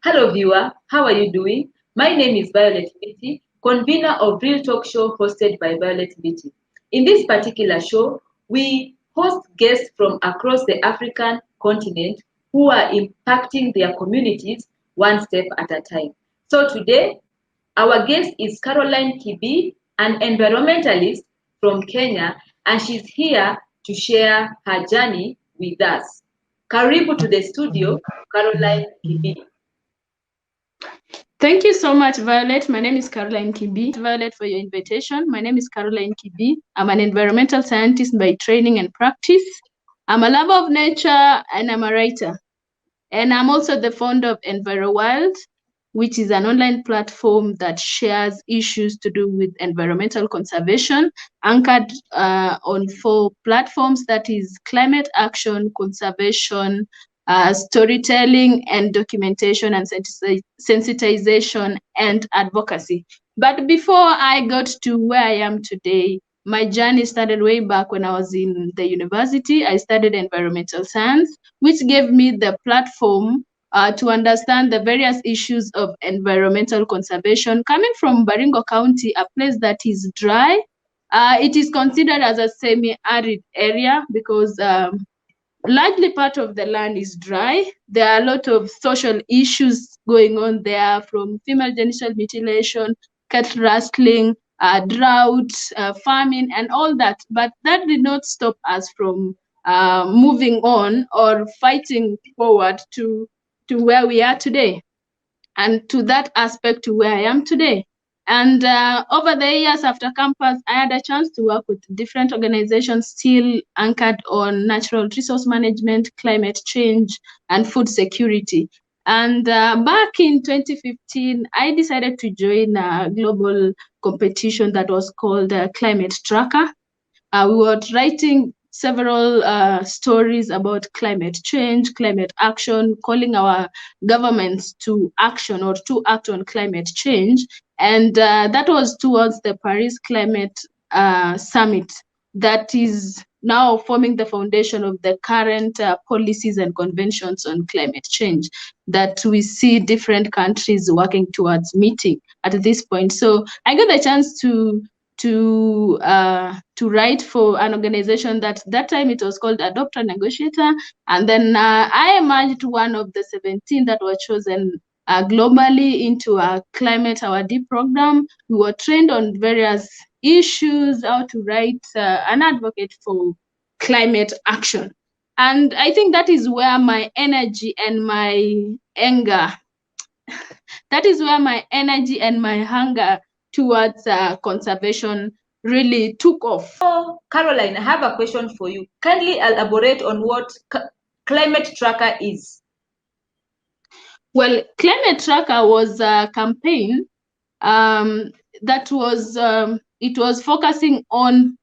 Hello viewer, how are you doing? My name is Violet Mbiti, convener of Real Talk Show hosted by Violet Mbiti. In this particular show, we host guests from across the African continent who are impacting their communities one step at a time. So today, our guest is Caroline Kibii, an environmentalist from Kenya, and she's here to share her journey with us. Karibu to the studio, Caroline Kibii. Thank you so much, Violet. My name is Caroline Kibii. Violet, for your invitation. My name is Caroline Kibii. I'm an environmental scientist by training and practice. I'm a lover of nature and I'm a writer. And I'm also the founder of Enviro Wild, which is an online platform that shares issues to do with environmental conservation, anchored on 4 platforms, that is climate action, conservation, storytelling and documentation, and sensitization and advocacy. But before I got to where I am today, my journey started way back when I was in the university. I studied environmental science, which gave me the platform to understand the various issues of environmental conservation. Coming from Baringo County, a place that is dry, it is considered as a semi-arid area because largely part of the land is dry. There are a lot of social issues going on there, from female genital mutilation, cattle rustling, drought, famine, and all that. But that did not stop us from moving on or fighting forward to where we are today, and to that aspect to where I am today. And over the years after campus, I had a chance to work with different organizations still anchored on natural resource management, climate change, and food security. And back in 2015, I decided to join a global competition that was called Climate Tracker. We were writing several stories about climate change, climate action, calling our governments to action or to act on climate change. And that was towards the Paris Climate Summit that is now forming the foundation of the current policies and conventions on climate change that we see different countries working towards meeting at this point. So I got the chance to write for an organization that time it was called Adopter Negotiator, and then I emerged one of the 17 that were chosen globally into a climate our D program. We were trained on various issues, how to write and advocate for climate action. And I think that is where my energy and my anger, that is where my energy and my hunger towards conservation really took off. So, Caroline, I have a question for you. Kindly elaborate on what Climate Tracker is. Well, Climate Tracker was a campaign that was it was focusing on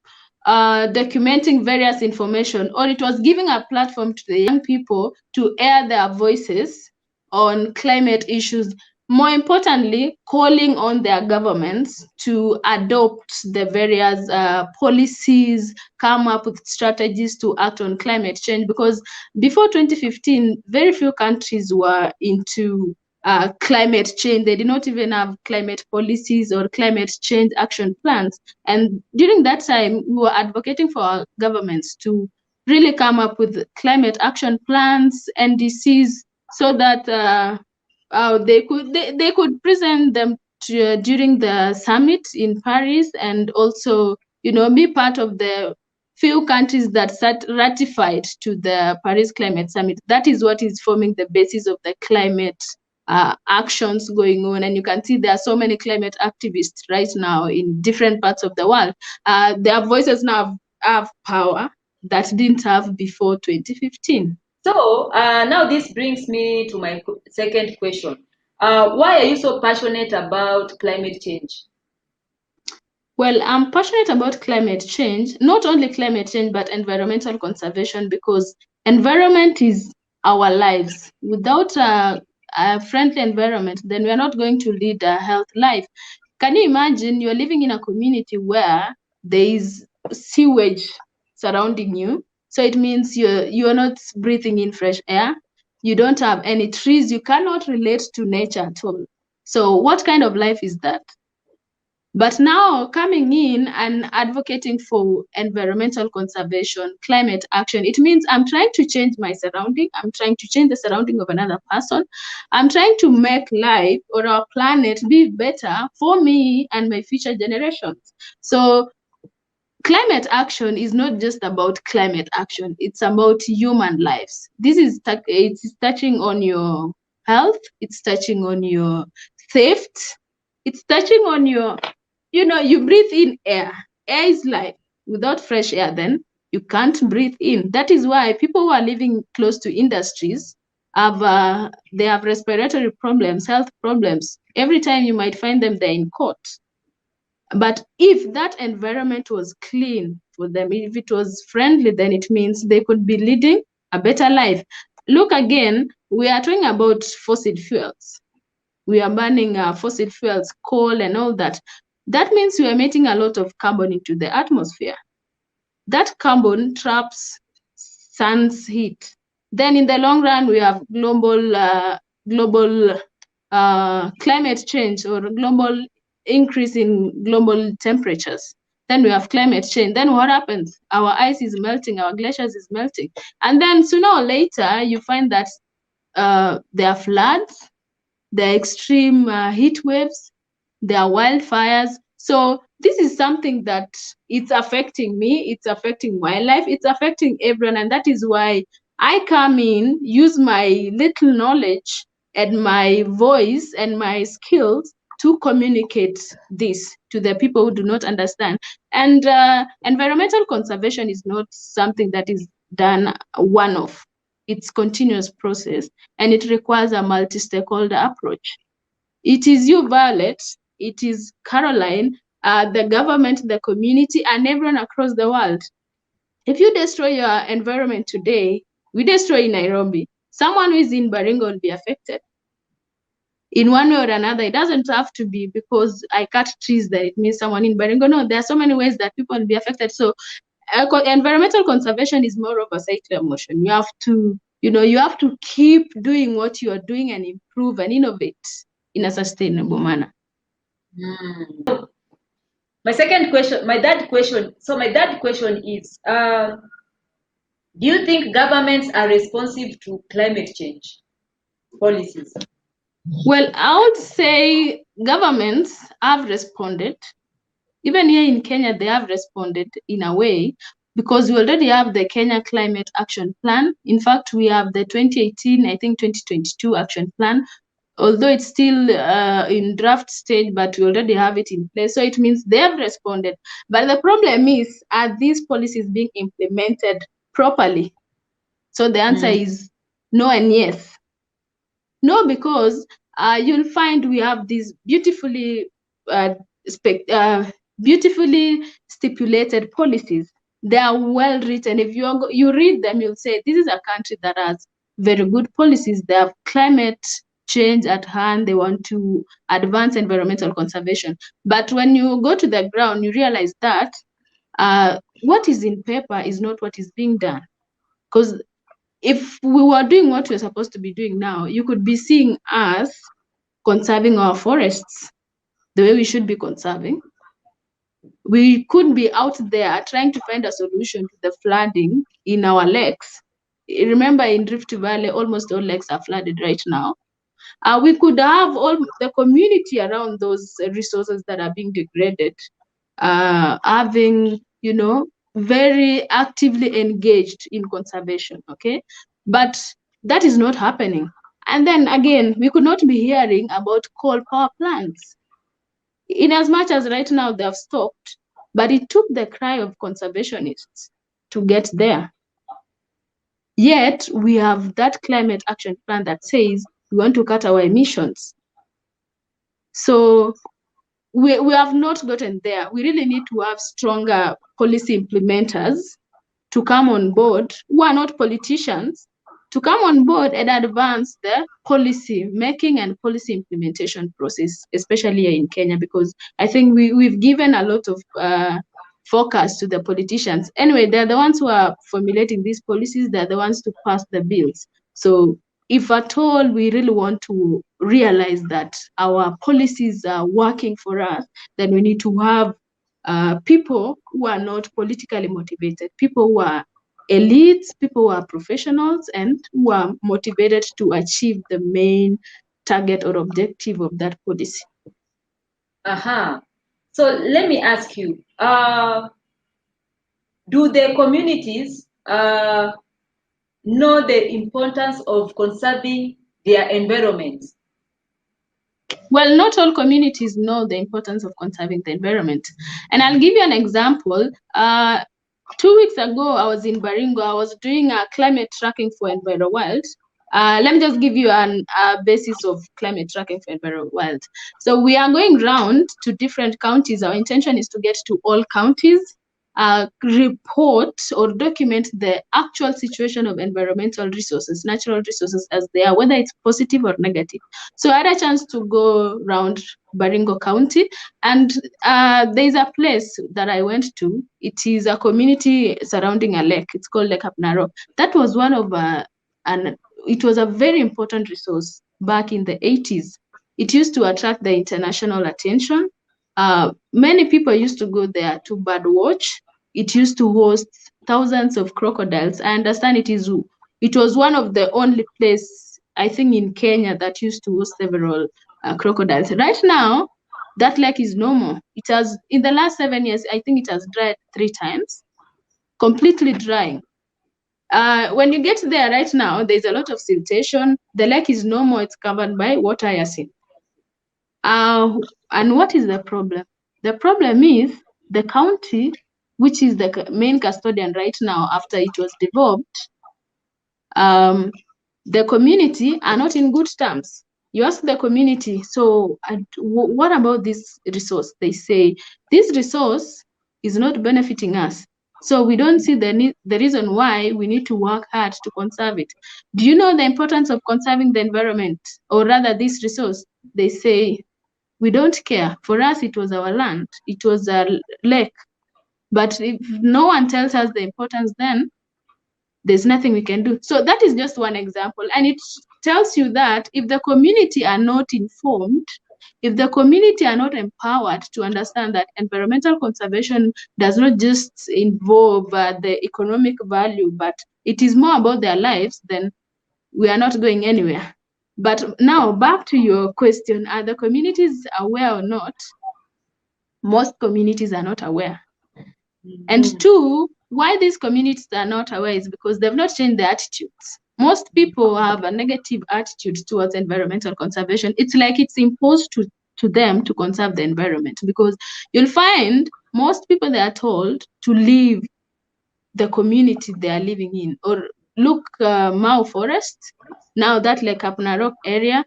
documenting various information, or it was giving a platform to the young people to air their voices on climate issues. More importantly, calling on their governments to adopt the various policies, come up with strategies to act on climate change. Because before 2015, very few countries were into climate change. They did not even have climate policies or climate change action plans. And during that time, we were advocating for our governments to really come up with climate action plans, NDCs, so that they could present them during the summit in Paris, and also, be part of the few countries that ratified to the Paris Climate Summit. That is what is forming the basis of the climate actions going on. And you can see there are so many climate activists right now in different parts of the world. Their voices now have power that didn't have before 2015. So now this brings me to my second question. Why are you so passionate about climate change? Well, I'm passionate about climate change, not only climate change, but environmental conservation, because environment is our lives. Without a friendly environment, then we are not going to lead a healthy life. Can you imagine you're living in a community where there is sewage surrounding you? So it means you're not breathing in fresh air. you don't have any trees, you cannot relate to nature at all. So what kind of life is that? But now coming in and advocating for environmental conservation, climate action, it means I'm trying to change my surrounding. I'm trying to change the surrounding of another person. I'm trying to make life or our planet be better for me and my future generations. So climate action is not just about climate action. It's about human lives. It's touching on your health. It's touching on your theft. It's touching on your, you breathe in air. Air is life. Without fresh air, then you can't breathe in. That is why people who are living close to industries they have respiratory problems, health problems. Every time you might find them, they're in court. But if that environment was clean for them, if it was friendly, then it means they could be leading a better life. Look again, we are talking about fossil fuels. We are burning fossil fuels, coal and all that. That means we are emitting a lot of carbon into the atmosphere. That carbon traps sun's heat. Then in the long run, we have global climate change or global increase in global temperatures. Then we have climate change. Then what happens? Our ice is melting, our glaciers is melting. And then sooner or later, you find that there are floods, there are extreme heat waves, there are wildfires. So this is something that it's affecting me, it's affecting my life, it's affecting everyone. And that is why I come in, use my little knowledge and my voice and my skills to communicate this to the people who do not understand. And environmental conservation is not something that is done one-off. It's continuous process, and it requires a multi-stakeholder approach. It is you, Violet, it is Caroline, the government, the community, and everyone across the world. If you destroy your environment today, we destroy Nairobi, someone who is in Baringo will be affected in one way or another. It doesn't have to be because I cut trees that it means someone in Baringo. No, there are so many ways that people will be affected. So environmental conservation is more of a cyclical motion. You have to, you have to keep doing what you are doing and improve and innovate in a sustainable manner. My third question is, do you think governments are responsive to climate change policies? Well, I would say governments have responded. Even here in Kenya, they have responded in a way, because we already have the Kenya Climate Action Plan. In fact, we have the 2018, I think 2022 action plan, although it's still in draft stage, but we already have it in place. So it means they have responded. But the problem is, are these policies being implemented properly? So the answer is no and yes. No, because you'll find we have these beautifully stipulated policies. They are well written. If you read them, you'll say this is a country that has very good policies. They have climate change at hand. They want to advance environmental conservation. But when you go to the ground, you realize that what is in paper is not what is being done. Because if we were doing what we're supposed to be doing now, you could be seeing us conserving our forests the way we should be conserving. We could be out there trying to find a solution to the flooding in our lakes. Remember, in Rift Valley, almost all lakes are flooded right now. We could have all the community around those resources that are being degraded, having, very actively engaged in conservation, okay? But that is not happening. And then again, we could not be hearing about coal power plants. In as much as right now they have stopped, but it took the cry of conservationists to get there. Yet we have that climate action plan that says we want to cut our emissions. So we have not gotten there. We really need to have stronger policy implementers to come on board, who are not politicians, to come on board and advance the policy making and policy implementation process, especially here in Kenya, because I think we've given a lot of focus to the politicians. Anyway, they're the ones who are formulating these policies, they're the ones to pass the bills. So if at all we really want to realize that our policies are working for us, then we need to have people who are not politically motivated, people who are elites, people who are professionals, and who are motivated to achieve the main target or objective of that policy. So let me ask you, do the communities know the importance of conserving their environment? Well, not all communities know the importance of conserving the environment. And I'll give you an example. 2 weeks ago, I was in Baringo. I was doing a climate tracking for Enviro World. Let me just give you a basis of climate tracking for Enviro World. So we are going round to different counties. Our intention is to get to all counties, report or document the actual situation of environmental resources, natural resources as they are, whether it's positive or negative. So I had a chance to go around Baringo County, and there's a place that I went to. It is a community surrounding a lake. It's called Lake Apnaro. That was one of it was a very important resource back in the 80s. It used to attract the international attention. Many people used to go there to bird watch. It used to host thousands of crocodiles. I understand it was one of the only place, I think, in Kenya that used to host several crocodiles. Right now, that lake is no more. It has, in the last 7 years, I think it has dried 3 times, completely drying. When you get there right now, there's a lot of siltation. The lake is no more. It's covered by water hyacinth. And what is the problem? The problem is the county, which is the main custodian right now after it was developed, the community are not in good terms. You ask the community, so what about this resource? They say, this resource is not benefiting us. So we don't see the reason why we need to work hard to conserve it. Do you know the importance of conserving the environment, or rather this resource? They say, we don't care. For us, it was our land. It was a lake. But if no one tells us the importance, then there's nothing we can do. So that is just one example. And it tells you that if the community are not informed, if the community are not empowered to understand that environmental conservation does not just involve the economic value, but it is more about their lives, then we are not going anywhere. But now back to your question, are the communities aware or not? Most communities are not aware. And 2, why these communities are not aware is because they've not changed their attitudes. Most people have a negative attitude towards environmental conservation. It's like it's imposed to them to conserve the environment, because you'll find most people, they are told to leave the community they are living in. Or look, Mau Forest, now that like Kapnarok area,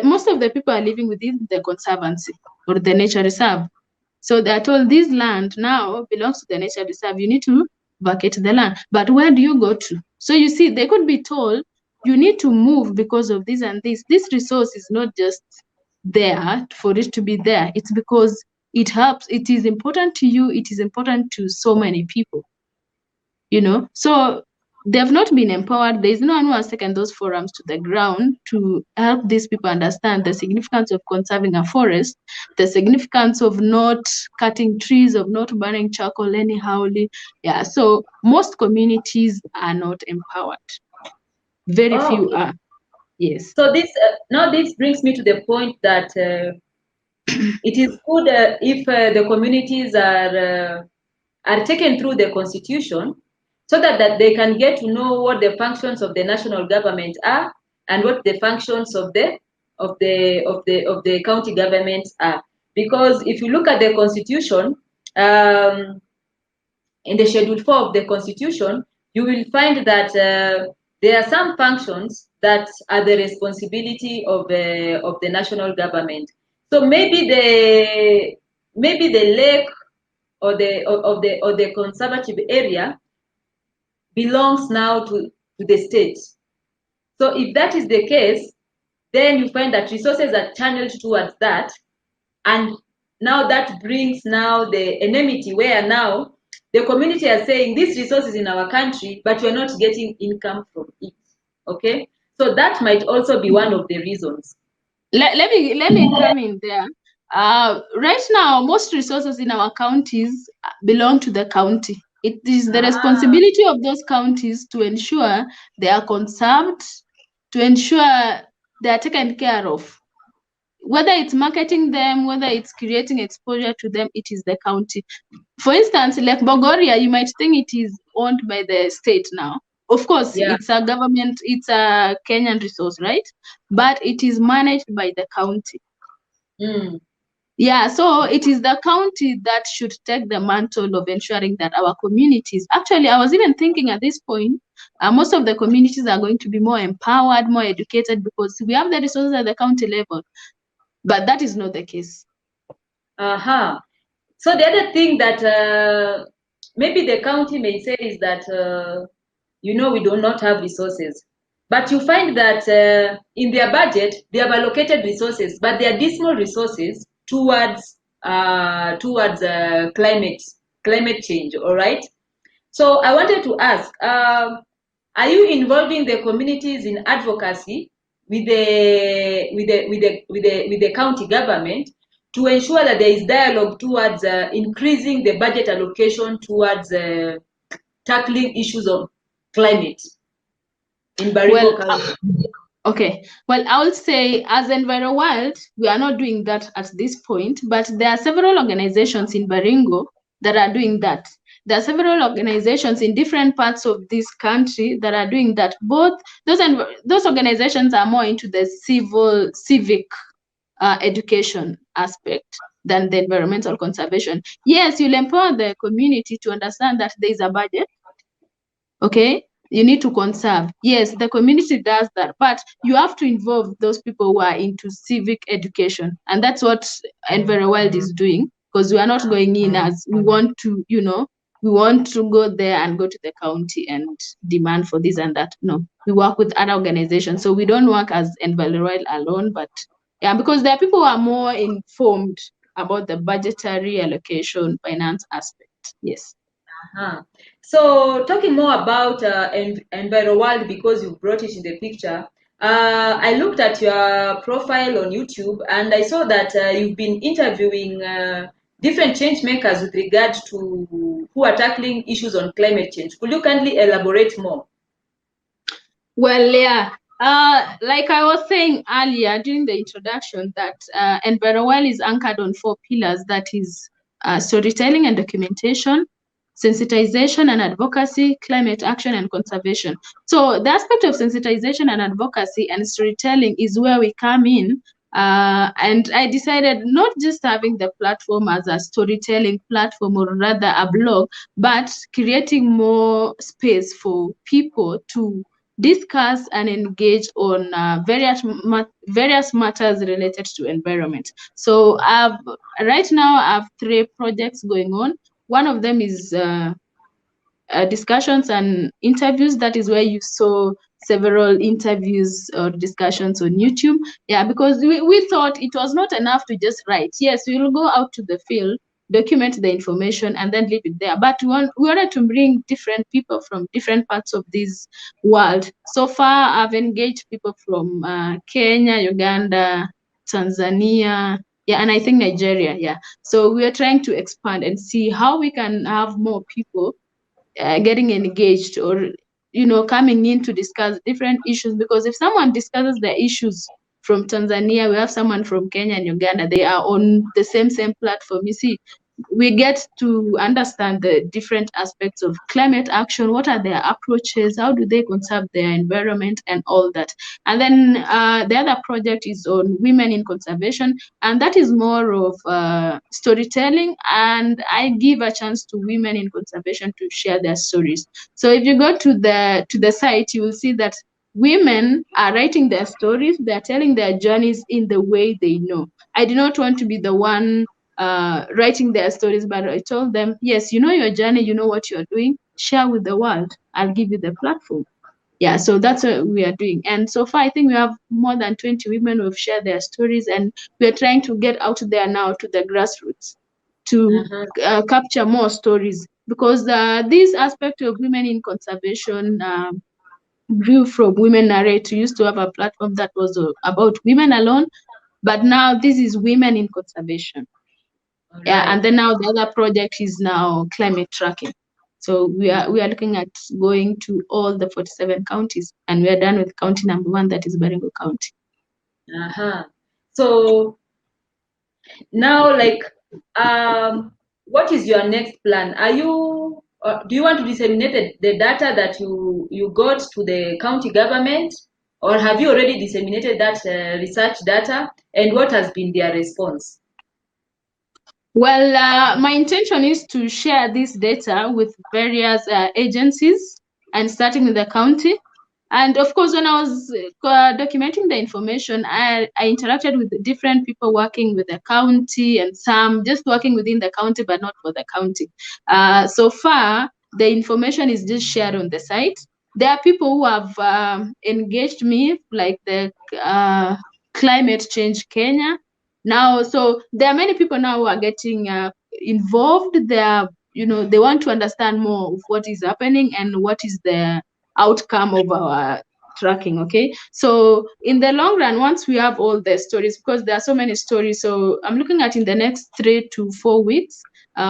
most of the people are living within the conservancy or the nature reserve. So they are told this land now belongs to the nature reserve. You need to vacate the land. But where do you go to? So you see, they could be told, you need to move because of this and this. This resource is not just there for it to be there. It's because it helps. It is important to you. It is important to so many people. So they've not been empowered. There's no one who has taken those forums to the ground to help these people understand the significance of conserving a forest, the significance of not cutting trees, of not burning charcoal anyhowly. Yeah, so most communities are not empowered. Very few are. Yes. So this brings me to the point that it is good if the communities are taken through the constitution, so that they can get to know what the functions of the national government are and what the functions of the county governments are. Because if you look at the constitution, in the Schedule 4 of the constitution, you will find that there are some functions that are the responsibility of the national government. So maybe the lake or the conservative area belongs now to the state. So if that is the case, then you find that resources are channeled towards that, and now that brings now the enmity, where now the community are saying this resource is in our country, but we're not getting income from it. Okay, So that might also be one of the reasons. Let me come in there. Right now, most resources in our counties belong to the county. It is the Ah, responsibility of those counties to ensure they are conserved, to ensure they are taken care of. Whether it's marketing them, whether it's creating exposure to them, it is the county. For instance, like Bogoria, you might think it is owned by the state now. Of course, yeah. it's a government, it's a Kenyan resource, right? But it is managed by the county. Mm. Yeah, so it is the county that should take the mantle of ensuring that our communities, actually, I was even thinking at this point, most of the communities are going to be more empowered, more educated, because we have the resources at the county level. But that is not the case. Uh-huh. So the other thing that maybe the county may say is that, we do not have resources. But you find that in their budget, they have allocated resources, but they are dismal resources towards climate change. All right. So I wanted to ask, are you involving the communities in advocacy with the county government to ensure that there is dialogue towards increasing the budget allocation towards tackling issues of climate in Baringo Well, County? okay. Well, I would say as Enviro World, we are not doing that at this point, but there are several organizations in Baringo that are doing that. There are several organizations in different parts of this country that are doing that. Both those organizations are more into the civic education aspect than the environmental conservation. Yes, you'll empower the community to understand that there is a budget. Okay, you need to conserve. Yes, the community does that, but you have to involve those people who are into civic education, and that's what EnviroWorld is doing, because we are not going in as we want to, we want to go there and go to the county and demand for this and that. No, we work with other organizations, so we don't work as EnviroWorld alone, but yeah, because there are people who are more informed about the budgetary allocation finance aspect. Yes. Uh-huh. So talking more about EnviroWorld, because you brought it in the picture, I looked at your profile on YouTube and I saw that you've been interviewing different change makers with regard to who are tackling issues on climate change. Could you kindly elaborate more? Well, yeah. Like I was saying earlier during the introduction, that EnviroWell is anchored on four pillars. That is storytelling and documentation, sensitization and advocacy, climate action and conservation. So the aspect of sensitization and advocacy and storytelling is where we come in. And I decided not just having the platform as a storytelling platform or rather a blog, but creating more space for people to discuss and engage on various matters related to environment. So right now I have three projects going on. One of them is discussions and interviews. That is where you saw several interviews or discussions on YouTube. Yeah, because we thought it was not enough to just write. Yes, we will go out to the field, document the information, and then leave it there. But we wanted to bring different people from different parts of this world. So far, I've engaged people from Kenya, Uganda, Tanzania, yeah, and I think Nigeria. Yeah. So we are trying to expand and see how we can have more people getting engaged or coming in to discuss different issues, because if someone discusses the issues from Tanzania, we have someone from Kenya and Uganda, they are on the same platform. You see, we get to understand the different aspects of climate action. What are their approaches? How do they conserve their environment and all that? And then the other project is on women in conservation, and that is more of storytelling. And I give a chance to women in conservation to share their stories. So if you go to the site, you will see that women are writing their stories. They're telling their journeys in the way they know. I do not want to be the one writing their stories, but I told them, yes, you know your journey, you know what you're doing, share with the world. I'll give you the platform. Yeah, so that's what we are doing. And so far, I think we have more than 20 women who have shared their stories, and we are trying to get out there now to the grassroots to Uh-huh. capture more stories, because this aspect of women in conservation grew from Women Narrate. We used to have a platform that was about women alone, but now this is women in conservation. Yeah, and then now the other project is now climate tracking. So we are looking at going to all the 47 counties, and we are done with county number 1, that is Baringo County. So now, like, what is your next plan? Are you do you want to disseminate the data that you got to the county government, or have you already disseminated that research data, and what has been their response? Well, my intention is to share this data with various agencies, and starting with the county. And of course, when I was documenting the information, I interacted with different people working with the county, and some just working within the county, but not for the county. So far, the information is just shared on the site. There are people who have engaged me, like the Climate Change Kenya. Now, so there are many people now who are getting involved. They want to understand more of what is happening and what is the outcome of our tracking. Okay, so in the long run, once we have all the stories, because there are so many stories, so I'm looking at in the next 3 to 4 weeks,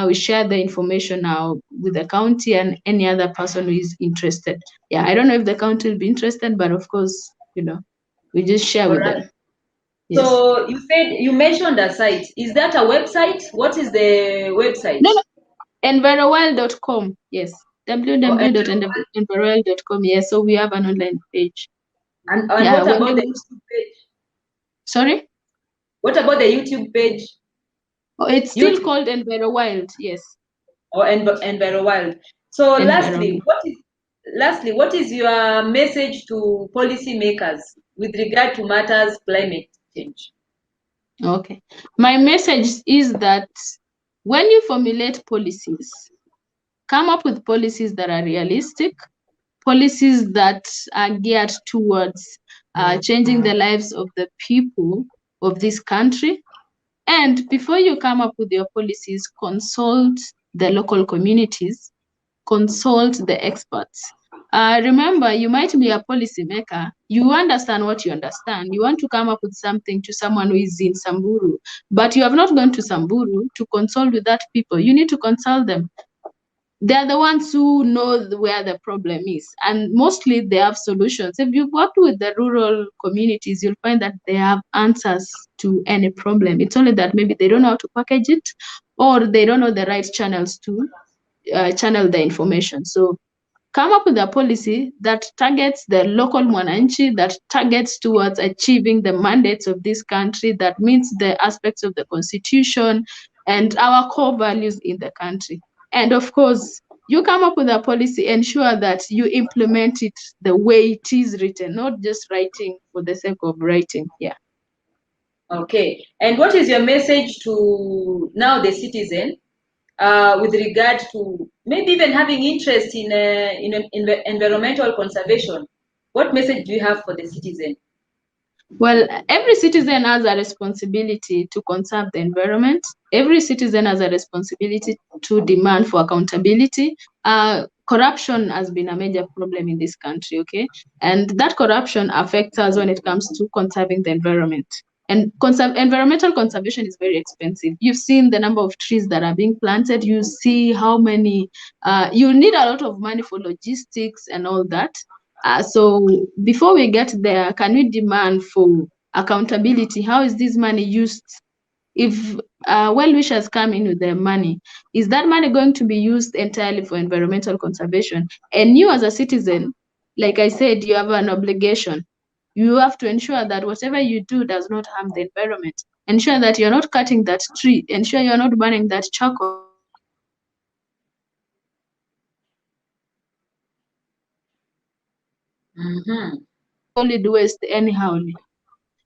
we share the information now with the county and any other person who is interested. Yeah, I don't know if the county will be interested, but of course, we just share with them. Yes. So you mentioned a site. Is that a website? What is the website? No. Envirowild.com. Yes. www.envirowild.com. Yes. So we have an online page. And what about the YouTube page? Sorry? What about the YouTube page? Oh, it's still called Envirowild. Yes. Oh, Envirowild. So lastly, what is your message to policymakers with regard to matters climate change? Okay. My message is that when you formulate policies, come up with policies that are realistic, policies that are geared towards changing the lives of the people of this country. And before you come up with your policies, consult the local communities, consult the experts. Remember, you might be a policymaker. You understand what you understand. You want to come up with something to someone who is in Samburu, but you have not gone to Samburu to consult with that people. You need to consult them. They're the ones who know where the problem is, and mostly they have solutions. If you've worked with the rural communities, you'll find that they have answers to any problem. It's only that maybe they don't know how to package it, or they don't know the right channels to channel the information. So come up with a policy that targets the local mwananchi, that targets towards achieving the mandates of this country, that meets the aspects of the constitution and our core values in the country. And of course, you come up with a policy, ensure that you implement it the way it is written, not just writing for the sake of writing. Yeah. Okay. And what is your message to now the citizen with regard to maybe even having interest in environmental conservation? What message do you have for the citizen? Well, every citizen has a responsibility to conserve the environment. Every citizen has a responsibility to demand for accountability. Corruption has been a major problem in this country, okay? And that corruption affects us when it comes to conserving the environment. And environmental conservation is very expensive. You've seen the number of trees that are being planted. You see how many, you need a lot of money for logistics and all that. So before we get there, can we demand for accountability? How is this money used? If well-wishers come in with their money, is that money going to be used entirely for environmental conservation? And you as a citizen, like I said, you have an obligation. You have to ensure that whatever you do does not harm the environment. Ensure that you're not cutting that tree. Ensure you're not burning that charcoal. Solid waste anyhow.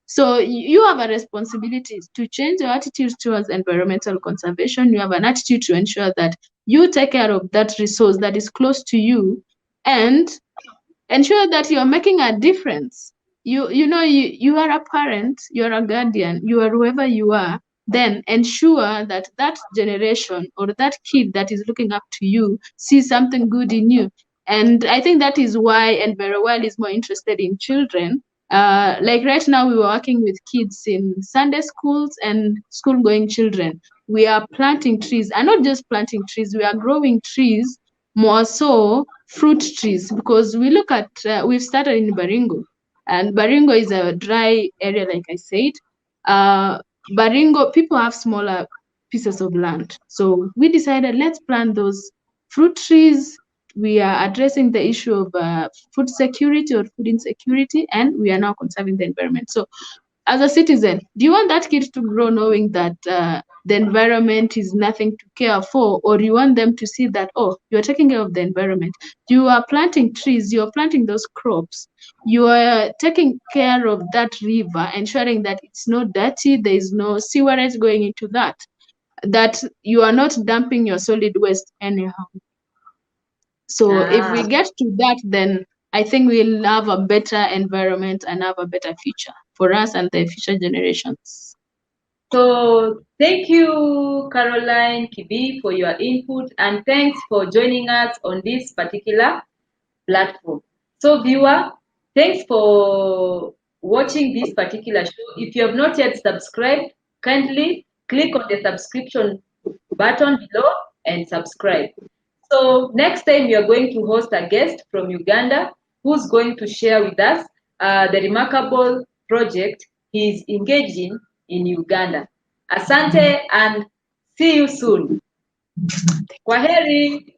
So you have a responsibility to change your attitude towards environmental conservation. You have an attitude to ensure that you take care of that resource that is close to you, and ensure that you're making a difference. You are a parent, you're a guardian, you are whoever you are. Then ensure that that generation or that kid that is looking up to you sees something good in you. And I think that is why Enviro is more interested in children. Like right now, we were working with kids in Sunday schools and school-going children. We are planting trees, and not just planting trees, we are growing trees, more so fruit trees, because we look at, we've started in Baringo, and Baringo is a dry area, like I said. Baringo, people have smaller pieces of land. So we decided, let's plant those fruit trees. We are addressing the issue of food security or food insecurity, and we are now conserving the environment. So as a citizen, do you want that kid to grow knowing that the environment is nothing to care for, or you want them to see that, oh, you're taking care of the environment, you are planting trees, you're planting those crops, you are taking care of that river, ensuring that it's not dirty, there is no sewerage going into that, that you are not dumping your solid waste anyhow. So if we get to that, then I think we'll have a better environment and have a better future for us and the future generations. So thank you, Caroline Kibii, for your input, and thanks for joining us on this particular platform. So viewer, thanks for watching this particular show. If you have not yet subscribed, kindly click on the subscription button below and subscribe. So next time we are going to host a guest from Uganda who's going to share with us the remarkable project he is engaging in Uganda. Asante and see you soon. Kwaheri.